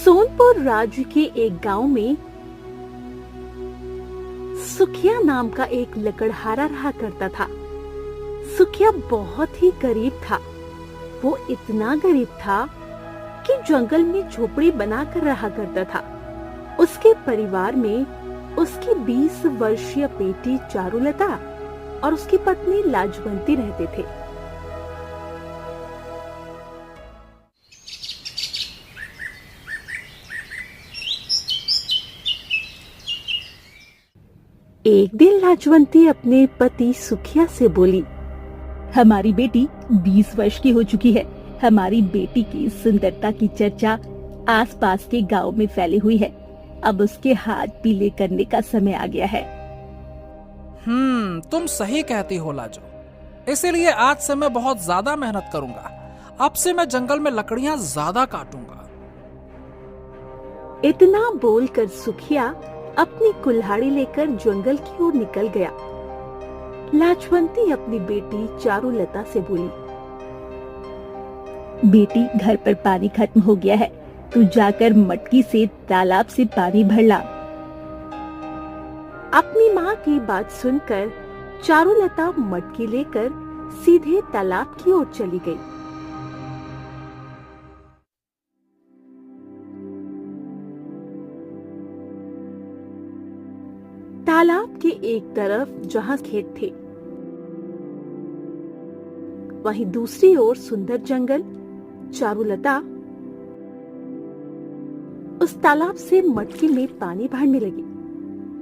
सोनपुर राज्य के एक गांव में सुखिया नाम का एक लकड़हारा रहा करता था। सुखिया बहुत ही गरीब था। वो इतना गरीब था कि जंगल में झोपड़ी बनाकर रहा करता था। उसके परिवार में उसकी 20 वर्षीय बेटी चारुलता और उसकी पत्नी लाजवंती रहते थे। एक दिन लाजवंती अपने पति सुखिया से बोली, हमारी बेटी 20 वर्ष की हो चुकी है। हमारी बेटी की सुंदरता की चर्चा आसपास के गांव में फैली हुई है। अब उसके हाथ पीले करने का समय आ गया है। तुम सही कहती हो लाजो। इसीलिए आज से मैं बहुत ज्यादा मेहनत करूंगा। अब से मैं जंगल में लकड़ियां ज्यादा काटूंगा। इतना बोलकर सुखिया अपनी कुल्हाड़ी लेकर जंगल की ओर निकल गया। लाजवंती अपनी बेटी चारुलता से बोली, बेटी, घर पर पानी खत्म हो गया है। तू जाकर मटकी से तालाब से पानी भर ला। अपनी माँ की बात सुनकर चारुलता मटकी लेकर सीधे तालाब की ओर चली गई। तालाब के एक तरफ जहाँ खेत थे, वहीं दूसरी ओर सुंदर जंगल। चारुलता उस तालाब से मटकी में पानी भरने लगी।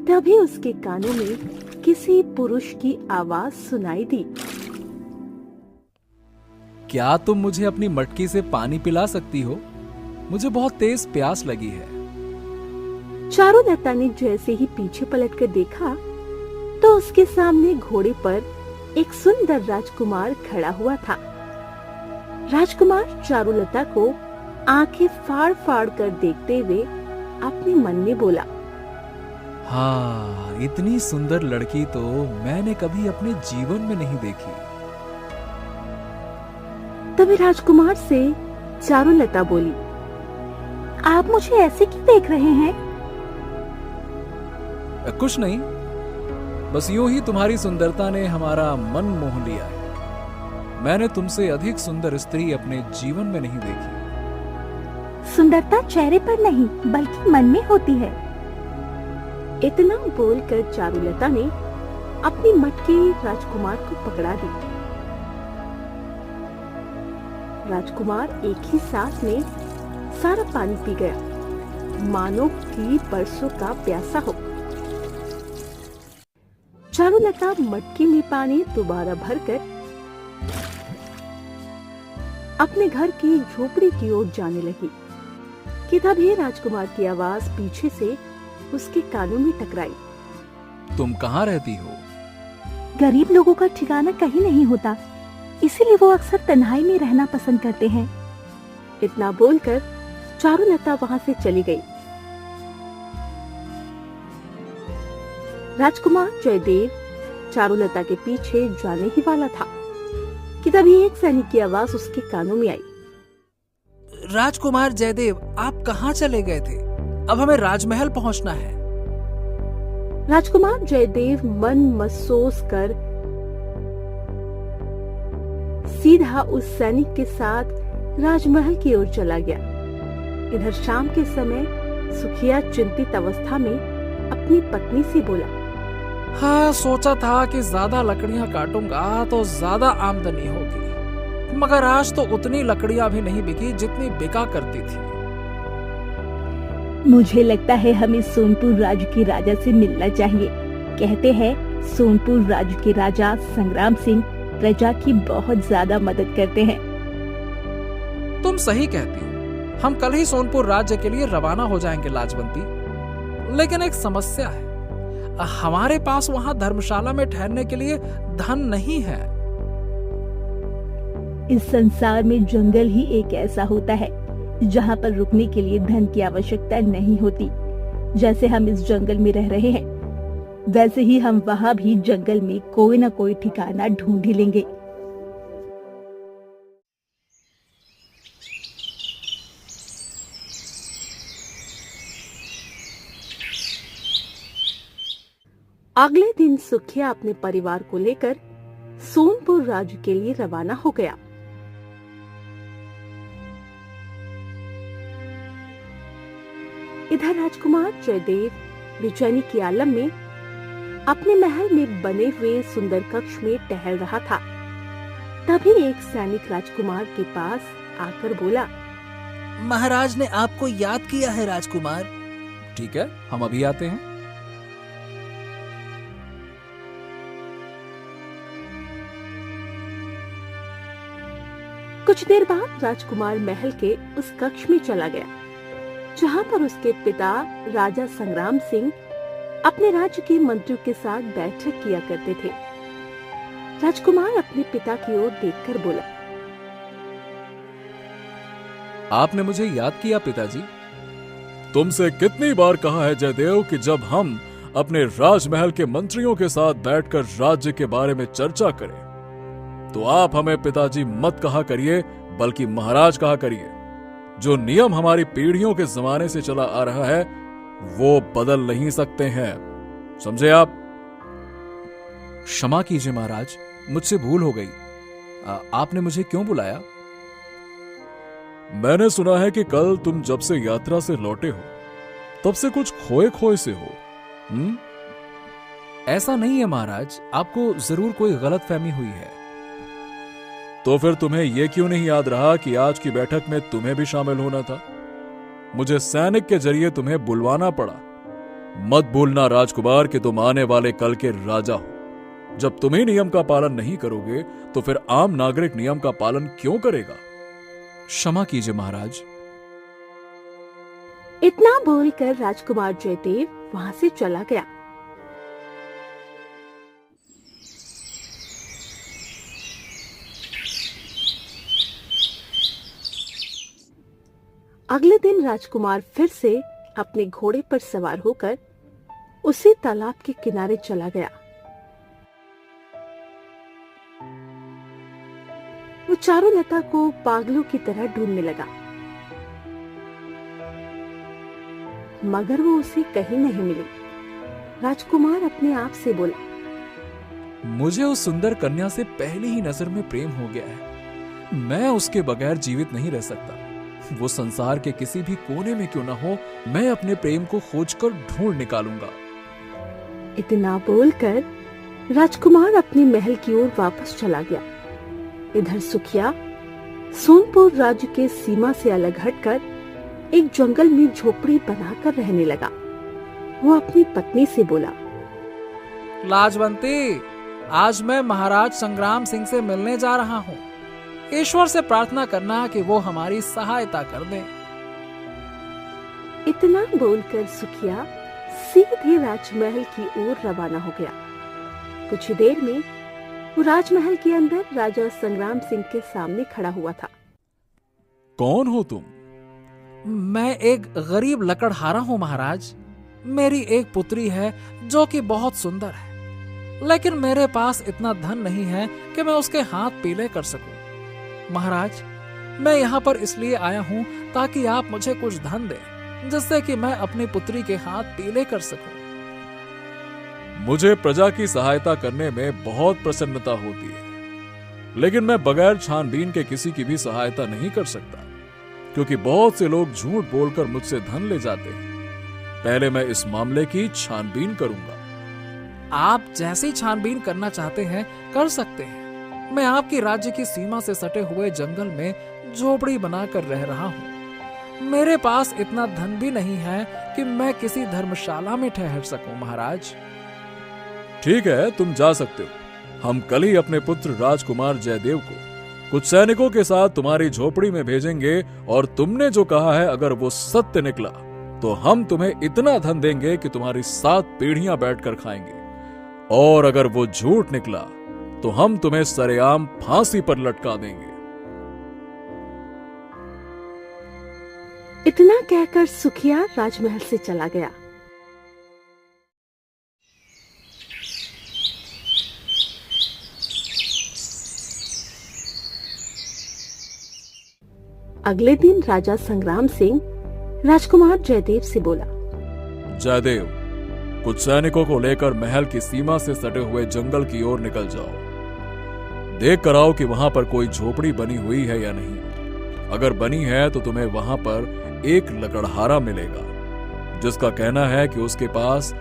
तभी उसके कानों में किसी पुरुष की आवाज सुनाई दी। क्या तुम मुझे अपनी मटकी से पानी पिला सकती हो? मुझे बहुत तेज प्यास लगी है। चारुलता ने जैसे ही पीछे पलटकर देखा तो उसके सामने घोड़े पर एक सुंदर राजकुमार खड़ा हुआ था। राजकुमार चारुलता को आंखें फाड़ फाड़ कर देखते हुए अपने मन में बोला, हाँ, इतनी सुंदर लड़की तो मैंने कभी अपने जीवन में नहीं देखी। तभी राजकुमार से चारुलता बोली, आप मुझे ऐसे क्यों देख रहे हैं? कुछ नहीं, बस यूं ही तुम्हारी सुंदरता ने हमारा मन मोह लिया है। मैंने तुमसे अधिक सुंदर स्त्री अपने जीवन में नहीं देखी। सुंदरता चेहरे पर नहीं बल्कि मन में होती है। इतना बोलकर चारुलता ने अपनी मटकी राजकुमार को पकड़ा दी। राजकुमार एक ही सांस में सारा पानी पी गया, मानो कि बरसों का प्यासा हो। चारुलता मटकी में पानी दोबारा भरकर अपने घर की झोपड़ी की ओर जाने लगी कि तभी राजकुमार की आवाज पीछे से उसके कानों में टकराई। तुम कहाँ रहती हो? गरीब लोगों का ठिकाना कहीं नहीं होता, इसीलिए वो अक्सर तन्हाई में रहना पसंद करते हैं। इतना बोलकर चारुलता वहां से चली गई। राजकुमार जयदेव चारुलता के पीछे जाने ही वाला था कि तभी एक सैनिक की आवाज उसके कानों में आई। राजकुमार जयदेव, आप कहाँ चले गए थे? अब हमें राजमहल पहुंचना है। राजकुमार जयदेव मन महसूस कर सीधा उस सैनिक के साथ राजमहल की ओर चला गया। इधर शाम के समय सुखिया चिंतित अवस्था में अपनी पत्नी से बोला, हाँ, सोचा था कि ज्यादा लकड़ियां काटूंगा तो ज्यादा आमदनी होगी, मगर आज तो उतनी लकड़ियां भी नहीं बिकी जितनी बिका करती थी। मुझे लगता है हमें सोनपुर राज्य के राजा से मिलना चाहिए। कहते हैं सोनपुर राज्य के राजा संग्राम सिंह प्रजा की बहुत ज्यादा मदद करते हैं। तुम सही कहती हो। हम कल ही सोनपुर राज्य के लिए रवाना हो जाएंगे लाजवंती। लेकिन एक समस्या है, हमारे पास वहां धर्मशाला में ठहरने के लिए धन नहीं है। इस संसार में जंगल ही एक ऐसा होता है जहाँ पर रुकने के लिए धन की आवश्यकता नहीं होती। जैसे हम इस जंगल में रह रहे हैं, वैसे ही हम वहाँ भी जंगल में कोई न कोई ठिकाना ढूंढ ही लेंगे। अगले दिन सुखिया अपने परिवार को लेकर सोनपुर राज्य के लिए रवाना हो गया। इधर राजकुमार जयदेव बेचैनी की आलम में अपने महल में बने हुए सुंदर कक्ष में टहल रहा था। तभी एक सैनिक राजकुमार के पास आकर बोला, महाराज ने आपको याद किया है राजकुमार। ठीक है, हम अभी आते हैं। कुछ देर बाद राजकुमार महल के उस कक्ष में चला गया जहाँ पर उसके पिता राजा संग्राम सिंह अपने राज्य के मंत्रियों के साथ बैठक किया करते थे। राजकुमार अपने पिता की ओर देखकर बोला, आपने मुझे याद किया पिताजी। तुमसे कितनी बार कहा है जयदेव कि जब हम अपने राजमहल के मंत्रियों के साथ बैठकर राज्य के बारे में चर्चा करें तो आप हमें पिताजी मत कहा करिए, बल्कि महाराज कहा करिए। जो नियम हमारी पीढ़ियों के जमाने से चला आ रहा है वो बदल नहीं सकते हैं, समझे आप? क्षमा कीजिए महाराज, मुझसे भूल हो गई। आपने मुझे क्यों बुलाया? मैंने सुना है कि कल तुम जब से यात्रा से लौटे हो तब से कुछ खोए खोए से हो। ऐसा नहीं है महाराज, आपको जरूर कोई गलतफहमी हुई है। तो फिर तुम्हें यह क्यों नहीं याद रहा कि आज की बैठक में तुम्हें भी शामिल होना था? मुझे सैनिक के जरिए तुम्हें बुलवाना पड़ा। मत भूलना राजकुमार कि तुम आने वाले कल के राजा हो। जब तुम ही नियम का पालन नहीं करोगे तो फिर आम नागरिक नियम का पालन क्यों करेगा? क्षमा कीजिए महाराज। इतना बोलकर राजकुमार जयदेव वहां से चला गया। अगले दिन राजकुमार फिर से अपने घोड़े पर सवार होकर उसी तालाब के किनारे चला गया। वो चारुलता को पागलों की तरह ढूंढने लगा, मगर वो उसे कहीं नहीं मिली। राजकुमार अपने आप से बोला, मुझे उस सुंदर कन्या से पहली ही नजर में प्रेम हो गया है। मैं उसके बगैर जीवित नहीं रह सकता। वो संसार के किसी भी कोने में क्यों ना हो, मैं अपने प्रेम को खोजकर ढूंढ निकालूंगा। इतना बोलकर राजकुमार अपने महल की ओर वापस चला गया। इधर सुखिया सोनपुर राज्य के सीमा से अलग हटकर एक जंगल में झोपड़ी बनाकर रहने लगा। वो अपनी पत्नी से बोला, लाजवंती, आज मैं महाराज संग्राम सिंह से मिलने जा रहा हूँ। ईश्वर से प्रार्थना करना कि वो हमारी सहायता कर दे। इतना बोलकर सुखिया सीधे राजमहल की ओर रवाना हो गया। कुछ ही देर में वो राजमहल के अंदर राजा संग्राम सिंह के सामने खड़ा हुआ था। कौन हो तुम? मैं एक गरीब लकड़हारा हूँ महाराज। मेरी एक पुत्री है जो कि बहुत सुंदर है, लेकिन मेरे पास इतना धन नहीं है कि मैं उसके हाथ पीले कर सकूं। महाराज, मैं यहाँ पर इसलिए आया हूँ ताकि आप मुझे कुछ धन दें, जिससे कि मैं अपनी पुत्री के हाथ पीले कर सकूं। मुझे प्रजा की सहायता करने में बहुत प्रसन्नता होती है, लेकिन मैं बगैर छानबीन के किसी की भी सहायता नहीं कर सकता, क्योंकि बहुत से लोग झूठ बोलकर मुझसे धन ले जाते हैं। पहले मैं इस मामले की छानबीन करूंगा। आप जैसी छानबीन करना चाहते हैं कर सकते हैं। मैं आपकी राज्य की सीमा से सटे हुए जंगल में झोपड़ी बनाकर रह रहा हूँ। मेरे पास इतना धन भी नहीं है कि मैं किसी धर्मशाला में ठहर सकूं महाराज। ठीक है, तुम जा सकते हो। हम कल ही अपने पुत्र राजकुमार जयदेव को कुछ सैनिकों के साथ तुम्हारी झोपड़ी में भेजेंगे, और तुमने जो कहा है अगर वो सत्य निकला तो हम तुम्हें इतना धन देंगे कि तुम्हारी 7 पीढ़ियां बैठकर खाएंगे, और अगर वो झूठ निकला तो हम तुम्हें सरेआम फांसी पर लटका देंगे। इतना कहकर सुखिया राजमहल से चला गया। अगले दिन राजा संग्राम सिंह राजकुमार जयदेव से बोला, जयदेव, कुछ सैनिकों को लेकर महल की सीमा से सटे हुए जंगल की ओर निकल जाओ। देख कर आओ कि वहां पर कोई झोपड़ी बनी हुई है या नहीं। अगर बनी है तो तुम्हें वहां पर एक लकड़हारा मिलेगा, जिसका कहना है कि उसके पास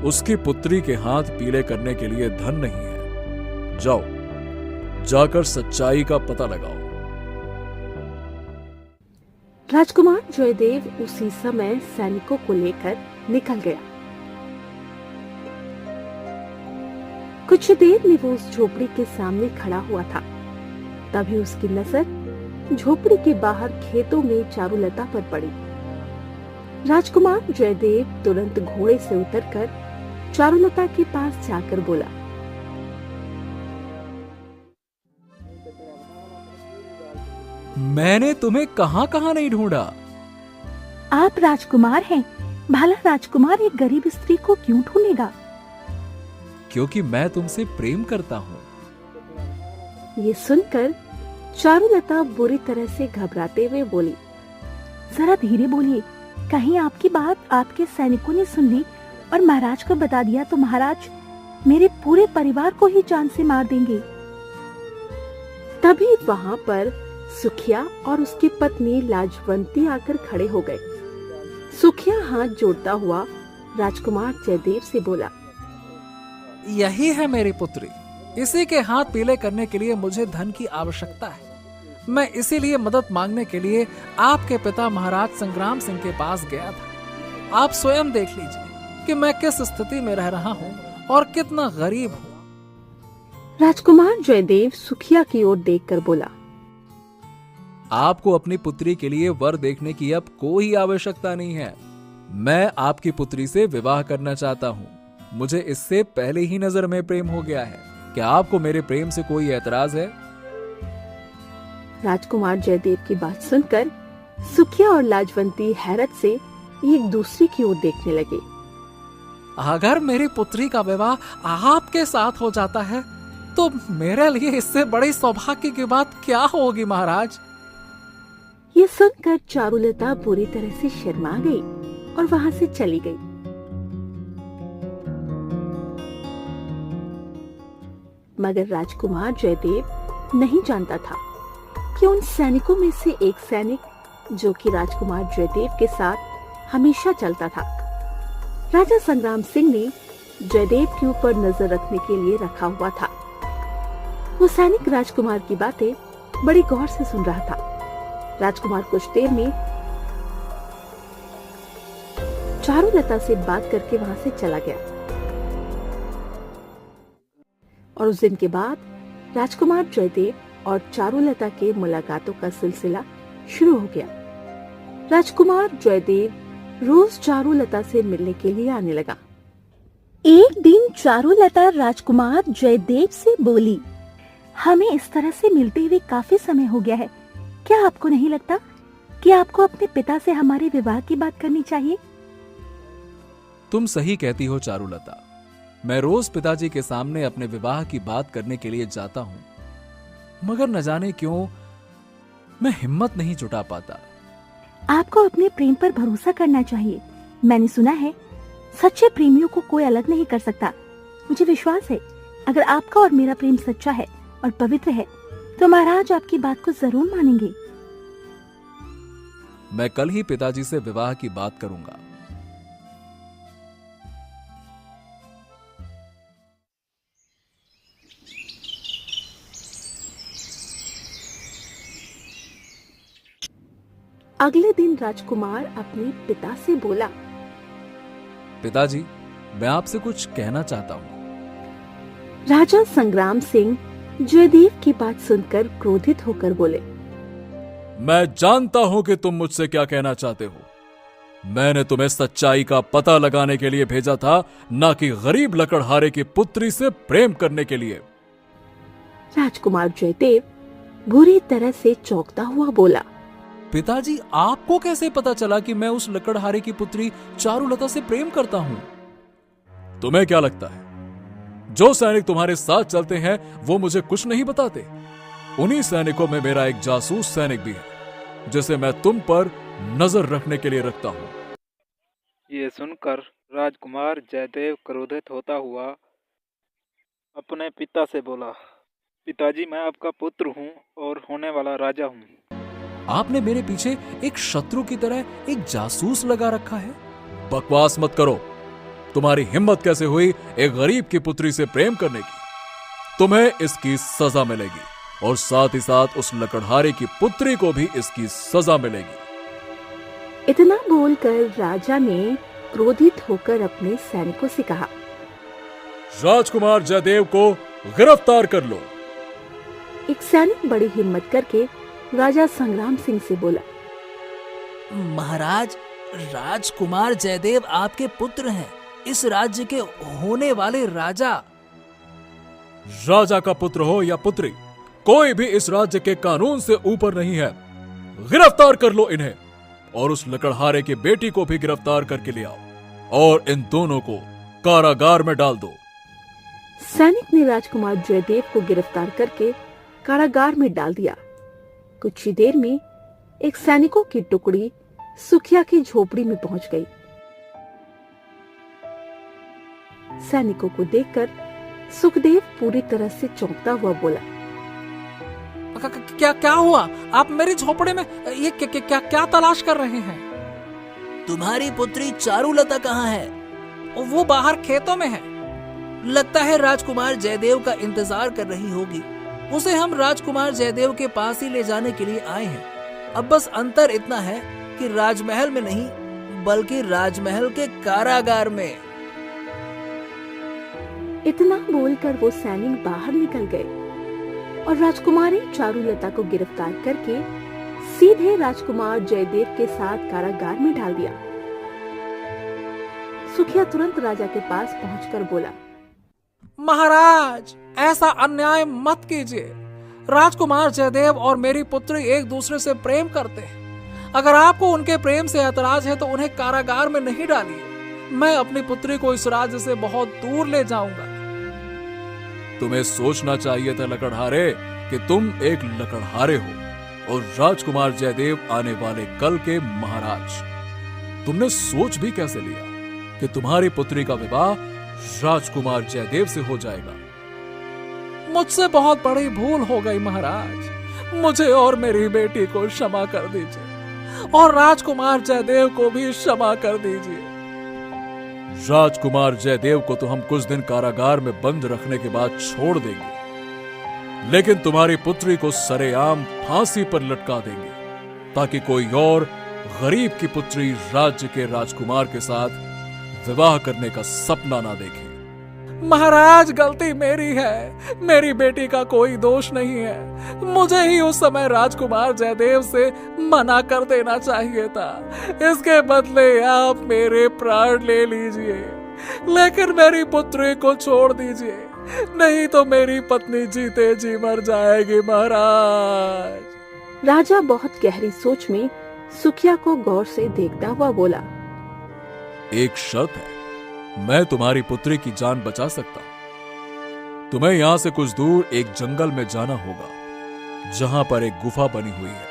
उसकी पुत्री के हाथ पीले करने के लिए धन नहीं है। जाओ, जाकर सच्चाई का पता लगाओ। राजकुमार जयदेव उसी समय सैनिकों को लेकर निकल गया। कुछ देर में वो उस झोपड़ी के सामने खड़ा हुआ था। तभी उसकी नजर झोपड़ी के बाहर खेतों में चारुलता पर पड़ी। राजकुमार जयदेव तुरंत घोड़े से उतरकर चारुलता के पास जाकर बोला, मैंने तुम्हें कहां कहां नहीं ढूंढा। आप राजकुमार हैं, भला राजकुमार एक गरीब स्त्री को क्यों ढूंढेगा? क्योंकि मैं तुमसे प्रेम करता हूं। ये सुनकर चारुलता बुरी तरह से घबराते हुए बोली, जरा धीरे बोलिए, कहीं आपकी बात आपके सैनिकों ने सुन ली और महाराज को बता दिया तो महाराज मेरे पूरे परिवार को ही जान से मार देंगे। तभी वहां पर सुखिया और उसकी पत्नी लाजवंती आकर खड़े हो गए। सुखिया हाथ जोड़ता हुआ राजकुमार जयदेव से बोला, यही है मेरी पुत्री। इसी के हाथ पीले करने के लिए मुझे धन की आवश्यकता है। मैं इसीलिए मदद मांगने के लिए आपके पिता महाराज संग्राम सिंह के पास गया था। आप स्वयं देख लीजिए कि मैं किस स्थिति में रह रहा हूँ और कितना गरीब हूँ। राजकुमार जयदेव सुखिया की ओर देखकर बोला, आपको अपनी पुत्री के लिए वर देखने की अब कोई आवश्यकता नहीं है। मैं आपकी पुत्री से विवाह करना चाहता हूँ। मुझे इससे पहले ही नजर में प्रेम हो गया है। क्या आपको मेरे प्रेम से कोई एतराज है? राजकुमार जयदेव की बात सुनकर सुखिया और लाजवंती हैरत से एक दूसरे की ओर देखने लगे। अगर मेरी पुत्री का विवाह आपके साथ हो जाता है तो मेरे लिए इससे बड़ी सौभाग्य की बात क्या होगी महाराज। ये सुनकर चारुलता बुरी तरह से शर्मा गई और वहां से चली गई। मगर राजकुमार जयदेव नहीं जानता था कि उन सैनिकों में से एक सैनिक जो कि राजकुमार जयदेव के साथ हमेशा चलता था, राजा संग्राम सिंह ने जयदेव के ऊपर नजर रखने के लिए रखा हुआ था। वो सैनिक राजकुमार की बातें बड़ी गौर से सुन रहा था। राजकुमार कुछ देर में चारुलता से बात करके वहां से चला गया और उस दिन के बाद राजकुमार जयदेव और चारुलता के मुलाकातों का सिलसिला शुरू हो गया। राजकुमार जयदेव रोज चारुलता से मिलने के लिए आने लगा। एक दिन चारुलता राजकुमार जयदेव से बोली, हमें इस तरह से मिलते हुए काफी समय हो गया है। क्या आपको नहीं लगता कि आपको अपने पिता से हमारे विवाह की बात करनी चाहिए? तुम सही कहती हो चारुलता। मैं रोज पिताजी के सामने अपने विवाह की बात करने के लिए जाता हूँ, मगर न जाने क्यों मैं हिम्मत नहीं जुटा पाता। आपको अपने प्रेम पर भरोसा करना चाहिए। मैंने सुना है सच्चे प्रेमियों को कोई अलग नहीं कर सकता। मुझे विश्वास है अगर आपका और मेरा प्रेम सच्चा है और पवित्र है तो महाराज आपकी बात को जरूर मानेंगे। मैं कल ही पिताजी से विवाह की बात करूंगा। अगले दिन राजकुमार अपने पिता से बोला, पिताजी, मैं आपसे कुछ कहना चाहता हूँ। राजा संग्राम सिंह जयदेव की बात सुनकर क्रोधित होकर बोले, मैं जानता हूं कि तुम मुझसे क्या कहना चाहते हो। मैंने तुम्हें सच्चाई का पता लगाने के लिए भेजा था, ना कि गरीब लकड़हारे की पुत्री से प्रेम करने के लिए। राजकुमार जयदेव बुरी तरह से चौंकता हुआ बोला, पिताजी, आपको कैसे पता चला कि मैं उस लकड़हारे की पुत्री चारुलता से प्रेम करता हूं? तुम्हें क्या लगता है जो सैनिक तुम्हारे साथ चलते हैं वो मुझे कुछ नहीं बताते? उन्हीं सैनिकों में मेरा एक जासूस सैनिक भी है जिसे मैं तुम पर नजर रखने के लिए रखता हूं। ये सुनकर राजकुमार जयदेव क्रोधित होता हुआ अपने पिता से बोला, पिताजी, मैं आपका पुत्र हूँ और होने वाला राजा हूँ। आपने मेरे पीछे एक शत्रु की तरह एक जासूस लगा रखा है। बकवास मत करो। तुम्हारी हिम्मत कैसे हुई एक गरीब की पुत्री से प्रेम करने की? तुम्हें इसकी सजा मिलेगी और साथ ही साथ उस लकड़हारे की पुत्री को भी इसकी सजा मिलेगी। इतना बोलकर राजा ने क्रोधित होकर अपने सैनिकों से कहा, राजकुमार जयदेव को गिरफ्तार कर लो। एक सैनिक बड़ी हिम्मत करके राजा संग्राम सिंह से बोला, महाराज, राजकुमार जयदेव आपके पुत्र हैं, इस राज्य के होने वाले राजा। राजा का पुत्र हो या पुत्री, कोई भी इस राज्य के कानून से ऊपर नहीं है। गिरफ्तार कर लो इन्हें और उस लकड़हारे की बेटी को भी गिरफ्तार करके ले आओ और इन दोनों को कारागार में डाल दो। सैनिक ने राजकुमार जयदेव को गिरफ्तार करके कारागार में डाल दिया। कुछ ही देर में एक सैनिकों की टुकड़ी सुखिया की झोपड़ी में पहुंच गई। सैनिकों को देखकर सुखदेव पूरी तरह से चौंकता हुआ बोला, क्या क्या हुआ? आप मेरी झोपड़ी में ये क्या तलाश कर रहे हैं? तुम्हारी पुत्री चारुलता कहाँ है? वो बाहर खेतों में है। लगता है राजकुमार जयदेव का इंतजार कर रही होगी। उसे हम राजकुमार जयदेव के पास ही ले जाने के लिए आए हैं। अब बस अंतर इतना है कि राजमहल में नहीं बल्कि राजमहल के कारागार में। इतना बोलकर वो सैनिक बाहर निकल गए और राजकुमारी चारुलता को गिरफ्तार करके सीधे राजकुमार जयदेव के साथ कारागार में डाल दिया। सुखिया तुरंत राजा के पास पहुंचकर बोला, महाराज, ऐसा अन्याय मत कीजिए। राजकुमार जयदेव और मेरी पुत्री एक दूसरे से प्रेम करते हैं। अगर आपको उनके प्रेम से ऐतराज है तो उन्हें कारागार में नहीं डालिए। मैं अपनी पुत्री को इस राज्य से बहुत दूर ले जाऊंगा। तुम्हें सोचना चाहिए था लकड़हारे कि तुम एक लकड़हारे हो और राजकुमार जयदेव आने वाले कल के महाराज। तुमने सोच भी कैसे लिया कि तुम्हारी पुत्री का विवाह राजकुमार जयदेव से हो जाएगा? मुझसे बहुत बड़ी भूल हो गई महाराज। मुझे और मेरी बेटी को क्षमा कर दीजिए और राजकुमार जयदेव को भी क्षमा कर दीजिए। राजकुमार जयदेव को तो हम कुछ दिन कारागार में बंद रखने के बाद छोड़ देंगे, लेकिन तुम्हारी पुत्री को सरेआम फांसी पर लटका देंगे ताकि कोई और गरीब की पुत्री राज्य के राजकुमार के साथ विवाह करने का सपना ना देखे। महाराज, गलती मेरी है। मेरी बेटी का कोई दोष नहीं है। मुझे ही उस समय राजकुमार जयदेव से मना कर देना चाहिए था। इसके बदले आप मेरे प्राण ले लीजिए, लेकिन मेरी पुत्री को छोड़ दीजिए, नहीं तो मेरी पत्नी जीते जी मर जाएगी महाराज। राजा बहुत गहरी सोच में सुखिया को गौर से देखता हुआ बोला, एक शर्त है, मैं तुम्हारी पुत्री की जान बचा सकता हूं। तुम्हें यहां से कुछ दूर एक जंगल में जाना होगा जहां पर एक गुफा बनी हुई है।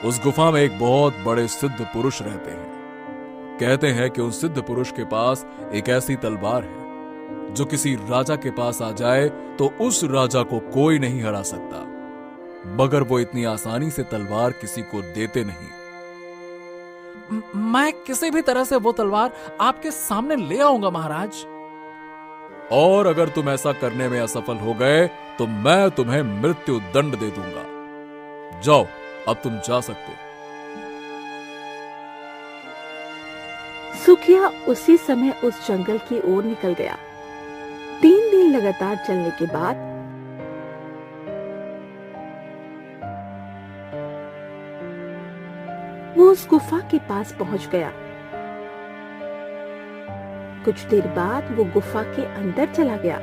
उस गुफा में एक बहुत बड़े सिद्ध पुरुष रहते हैं। कहते हैं कि उस सिद्ध पुरुष के पास एक ऐसी तलवार है जो किसी राजा के पास आ जाए तो उस राजा को कोई नहीं हरा सकता, मगर वो इतनी आसानी से तलवार किसी को देते नहीं। मैं किसी भी तरह से वो तलवार आपके सामने ले आऊंगा महाराज। और अगर तुम ऐसा करने में असफल हो गए तो मैं तुम्हें मृत्यु दंड दे दूंगा। जाओ, अब तुम जा सकते हो। सुखिया उसी समय उस जंगल की ओर निकल गया। 3 दिन लगातार चलने के बाद वो उस गुफा के पास पहुंच गया। कुछ देर बाद वो गुफा के अंदर चला गया,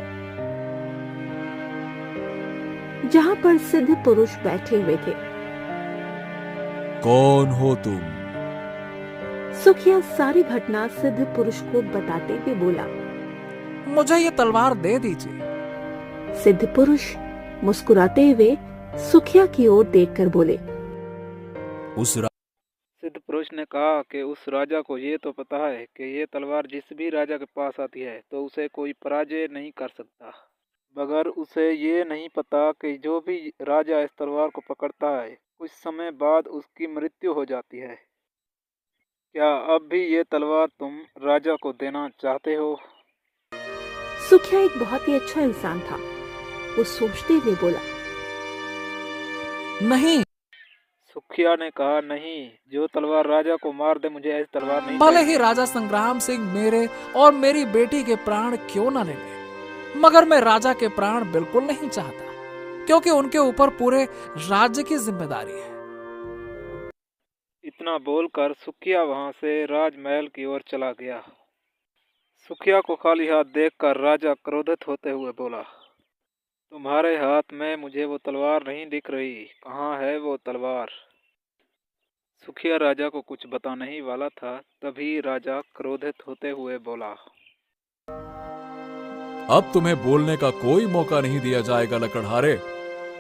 जहां पर सिद्ध पुरुष बैठे हुए थे। कौन हो तुम? सुखिया सारी घटना सिद्ध पुरुष को बताते हुए बोला, मुझे ये तलवार दे दीजिए। सिद्ध पुरुष मुस्कुराते हुए सुखिया की ओर देखकर बोले, उस सिद्ध पुरुष खरगोश ने कहा कि उस राजा को ये तो पता है कि ये तलवार जिस भी राजा के पास आती है तो उसे कोई पराजय नहीं कर सकता, मगर उसे ये नहीं पता कि जो भी राजा इस तलवार को पकड़ता है कुछ समय बाद उसकी मृत्यु हो जाती है। क्या अब भी ये तलवार तुम राजा को देना चाहते हो? सुखिया एक बहुत ही अच्छा इंसान था। वो सोचते हुए बोला, नहीं, सुखिया ने कहा, नहीं, जो तलवार राजा को मार दे मुझे ऐसी तलवार नहीं भले चाहिए। ही राजा संग्राम सिंह मेरे और मेरी बेटी के प्राण क्यों न ले ले, मगर मैं राजा के प्राण बिल्कुल नहीं चाहता, क्योंकि उनके ऊपर पूरे राज्य की जिम्मेदारी है। इतना बोलकर सुखिया वहां से राजमहल की ओर चला गया। सुखिया को खाली हाथ देखकर राजा क्रोधित होते हुए बोला, तुम्हारे हाथ में मुझे वो तलवार नहीं दिख रही, कहाँ है वो तलवार? सुखिया राजा को कुछ बताने ही वाला था, तभी राजा क्रोधित होते हुए बोला, अब तुम्हें बोलने का कोई मौका नहीं दिया जाएगा लकड़हारे,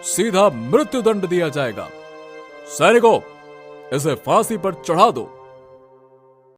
सीधा मृत्युदंड दिया जाएगा। सैनिकों, इसे फांसी पर चढ़ा दो।